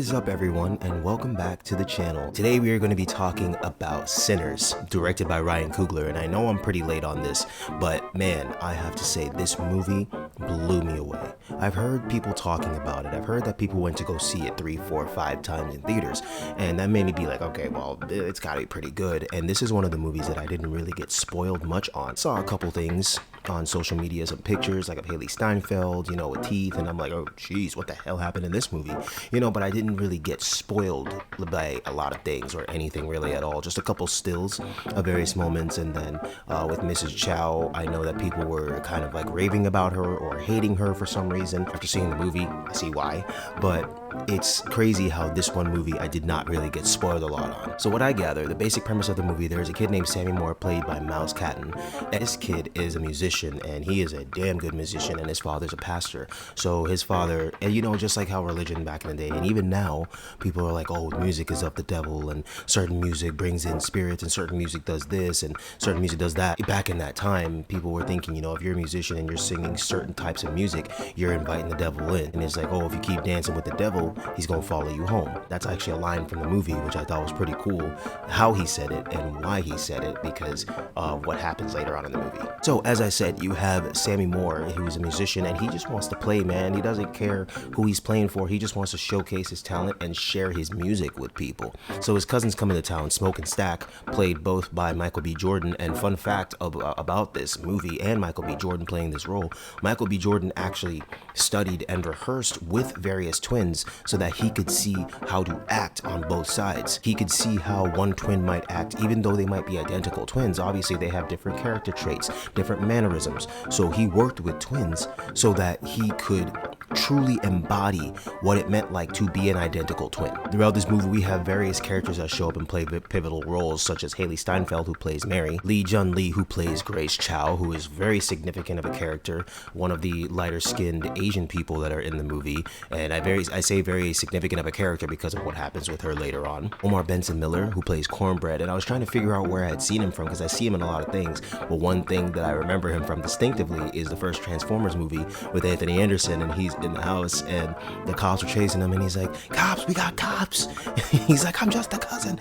is up, everyone, and welcome back to the channel. Today we are going to be talking about Sinners, directed by Ryan Coogler, and I know I'm pretty late on this, but man, I have to say this movie blew me away. I've heard people talking about it. I've heard that people went to go see it 3, 4, 5 times in theaters, and that made me be like, okay, well, it's gotta be pretty good. And this is one of the movies that I didn't really get spoiled much on. Saw a couple things on social media, some pictures like of Haley Steinfeld, with teeth, and I'm like, oh geez, what the hell happened in this movie? But I didn't really get spoiled by a lot of things or anything really at all. Just a couple stills of various moments, and then with Mrs. Chow, I know that people were kind of like raving about her or hating her for some reason. After seeing the movie, I see why, but it's crazy how this one movie I did not really get spoiled a lot on. So what I gather, the basic premise of the movie, there's a kid named Sammy Moore played by Miles Catton, and this kid is a musician, and he is a damn good musician, and his father's a pastor. So his father, and just like how religion back in the day, and even now, people are like, oh, music is of the devil, and certain music brings in spirits, and certain music does this, and certain music does that. Back in that time, people were thinking, if you're a musician and you're singing certain types of music, you're inviting the devil in. And it's like, oh, if you keep dancing with the devil, he's gonna follow you home. That's actually a line from the movie, which I thought was pretty cool, how he said it and why he said it, because of what happens later on in the movie. So as I said, you have Sammy Moore, who's a musician, and he just wants to play, man. He doesn't care who he's playing for. He just wants to showcase his talent and share his music with people. So his cousins come into town, Smoke and Stack, played both by Michael B. Jordan. And fun fact about this movie and Michael B. Jordan playing this role, Michael B. Jordan actually studied and rehearsed with various twins so that he could see how to act on both sides. He could see how one twin might act, even though they might be identical twins. Obviously, they have different character traits, different mannerisms. So he worked with twins so that he could truly embody what it meant like to be an identical twin. Throughout this movie, we have various characters that show up and play pivotal roles, such as Haley Steinfeld, who plays Mary, Lee Jun-Lee, who plays Grace Chow, who is very significant of a character, one of the lighter-skinned Asian people that are in the movie, and I say very significant of a character because of what happens with her later on. Omar Benson Miller, who plays Cornbread, and I was trying to figure out where I had seen him from because I see him in a lot of things, but one thing that I remember him from distinctively is the first Transformers movie with Anthony Anderson, and he's in the house and the cops are chasing him and he's like, cops, we got cops. He's like, I'm just a cousin.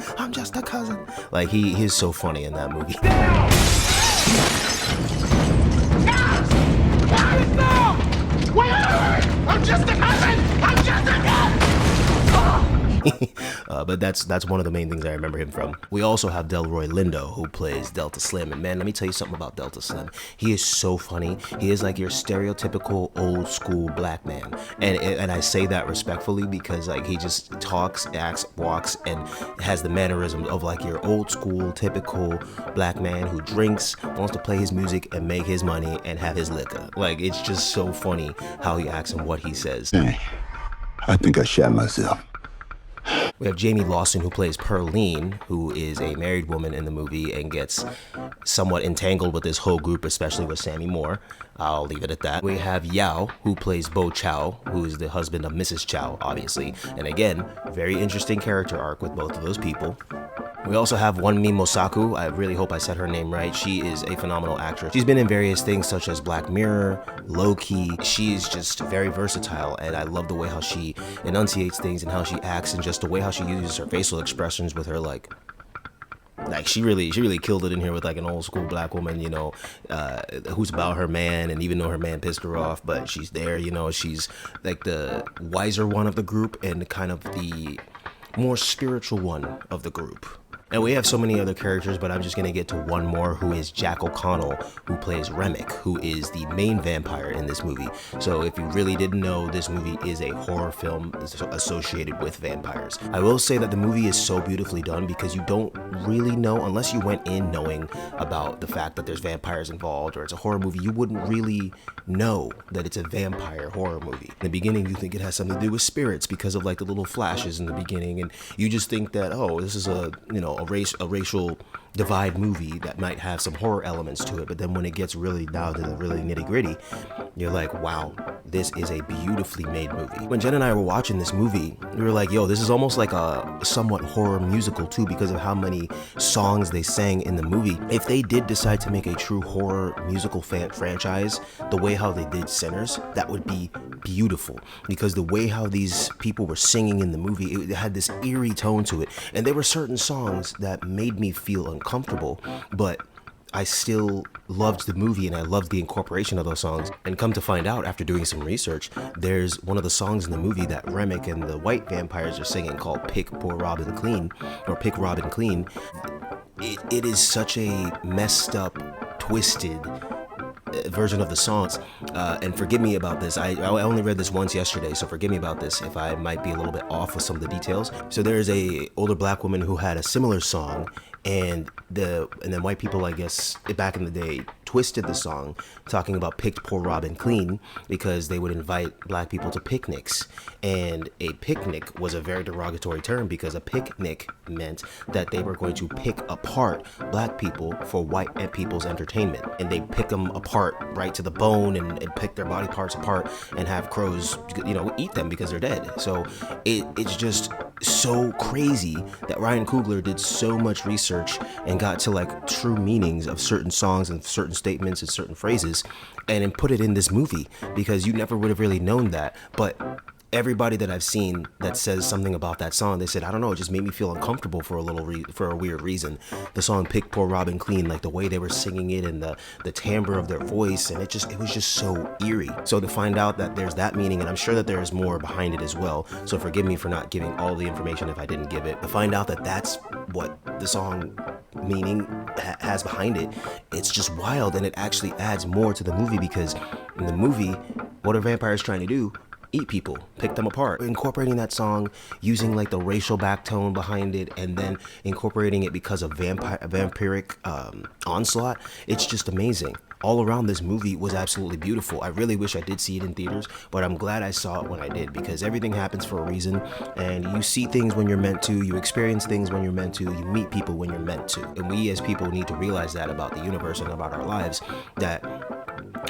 Like he is so funny in that movie. I'm just a cousin. But that's one of the main things I remember him from. We also have Delroy Lindo, who plays Delta Slim, and man, let me tell you something about Delta Slim. He is so funny. He is like your stereotypical old school black man, and I say that respectfully because like he just talks, acts, walks, and has the mannerisms of like your old school typical black man who drinks, wants to play his music and make his money and have his liquor. Like it's just so funny how he acts and what he says. Hey, I think I shat myself. We have Jamie Lawson, who plays Pearline, who is a married woman in the movie and gets somewhat entangled with this whole group, especially with Sammy Moore. I'll leave it at that. We have Yao, who plays Bo Chow, who is the husband of Mrs. Chow, obviously. And again, very interesting character arc with both of those people. We also have Wonmi Mosaku. I really hope I said her name right. She is a phenomenal actress. She's been in various things such as Black Mirror, Low-Key. She's just very versatile, and I love the way how she enunciates things and how she acts and just the way how she uses her facial expressions with her like she really killed it in here with like an old school black woman, who's about her man, and even though her man pissed her off, but she's there, she's like the wiser one of the group and kind of the more spiritual one of the group. And we have so many other characters, but I'm just going to get to one more, who is Jack O'Connell, who plays Remick, who is the main vampire in this movie. So if you really didn't know, this movie is a horror film associated with vampires. I will say that the movie is so beautifully done because you don't really know, unless you went in knowing about the fact that there's vampires involved or it's a horror movie, you wouldn't really know that it's a vampire horror movie. In the beginning, you think it has something to do with spirits because of like the little flashes in the beginning, and you just think that, oh, this is a racial divide movie that might have some horror elements to it, but then when it gets really down to the really nitty-gritty, you're like, wow, this is a beautifully made movie. When Jen and I were watching this movie, we were like, yo, this is almost like a somewhat horror musical too, because of how many songs they sang in the movie. If they did decide to make a true horror musical franchise, the way how they did Sinners, that would be beautiful, because the way how these people were singing in the movie, it had this eerie tone to it, and there were certain songs that made me feel uncomfortable, but I still loved the movie and I loved the incorporation of those songs. And come to find out, after doing some research, there's one of the songs in the movie that Remick and the white vampires are singing called Pick Poor Robin Clean, or Pick Robin Clean. It is such a messed up, twisted version of the songs, and forgive me about this, I only read this once yesterday, so forgive me about this if I might be a little bit off with some of the details. So there's a older black woman who had a similar song, and then white people, I guess back in the day, twisted the song talking about picked poor Robin clean, because they would invite black people to picnics, and a picnic was a very derogatory term, because a picnic meant that they were going to pick apart black people for white people's entertainment, and they pick them apart right to the bone, and pick their body parts apart and have crows, eat them because they're dead. So it's just so crazy that Ryan Coogler did so much research and got to like true meanings of certain songs and certain statements and certain phrases, and then put it in this movie, because you never would have really known that. But everybody that I've seen that says something about that song, they said, I don't know, it just made me feel uncomfortable for a weird reason. The song Pick Poor Robin Clean, like the way they were singing it and the timbre of their voice, and it was just so eerie. So to find out that there's that meaning, and I'm sure that there's more behind it as well, so forgive me for not giving all the information if I didn't give it. To find out that that's what the song meaning has behind it, it's just wild, and it actually adds more to the movie, because in the movie, what are vampires trying to do? Eat people, pick them apart. Incorporating that song, using like the racial backtone behind it, and then incorporating it because of vampiric onslaught, it's just amazing. All around, this movie was absolutely beautiful. I really wish I did see it in theaters, but I'm glad I saw it when I did, because everything happens for a reason, and you see things when you're meant to, you experience things when you're meant to, you meet people when you're meant to. And we as people need to realize that about the universe and about our lives, that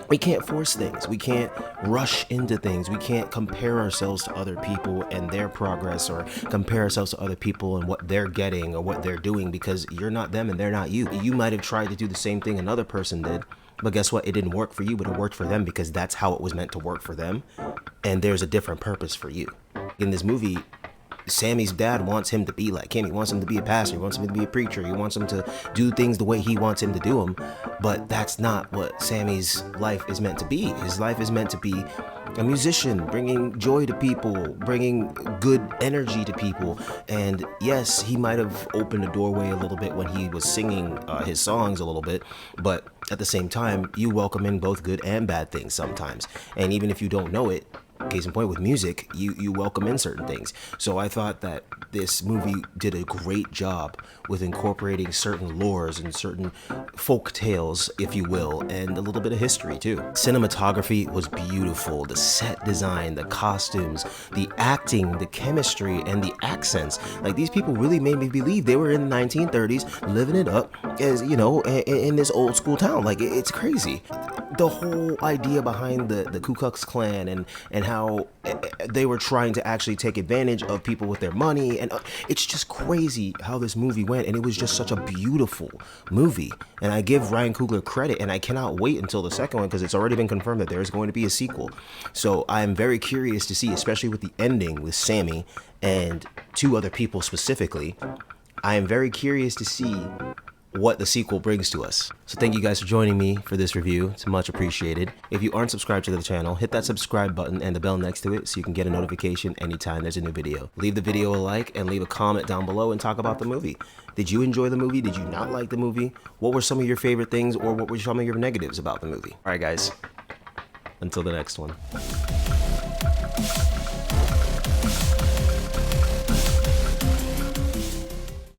we can't force things. We can't rush into things. We can't compare ourselves to other people and their progress, or compare ourselves to other people and what they're getting or what they're doing, because you're not them and they're not you. You might have tried to do the same thing another person did, but guess what? It didn't work for you, but it worked for them, because that's how it was meant to work for them. And there's a different purpose for you. In this movie, Sammy's dad wants him to be like him. He wants him to be a pastor. He wants him to be a preacher. He wants him to do things the way he wants him to do them. But that's not what Sammy's life is meant to be. His life is meant to be a musician, bringing joy to people, bringing good energy to people. And yes, he might have opened a doorway a little bit when he was singing his songs a little bit, but at the same time, you welcome in both good and bad things sometimes. And even if you don't know it, case in point with music, you welcome in certain things. So I thought that this movie did a great job with incorporating certain lores and certain folk tales, if you will, and a little bit of history too. Cinematography was beautiful. The set design, the costumes, the acting, the chemistry, and the accents. Like, these people really made me believe they were in the 1930s, living it up as, in this old school town. Like, it's crazy. The whole idea behind the Ku Klux Klan and how they were trying to actually take advantage of people with their money, and it's just crazy how this movie went, and it was just such a beautiful movie. And I give Ryan Coogler credit, and I cannot wait until the second one, because it's already been confirmed that there is going to be a sequel. So I'm very curious to see, especially with the ending with Sammy and two other people specifically, I am very curious to see what the sequel brings to us. So thank you guys for joining me for this review. It's much appreciated. If you aren't subscribed to the channel, hit that subscribe button and the bell next to it so you can get a notification anytime there's a new video. Leave the video a like and leave a comment down below and talk about the movie. Did you enjoy the movie? Did you not like the movie? What were some of your favorite things, or what were some of your negatives about the movie? All right, guys. Until the next one.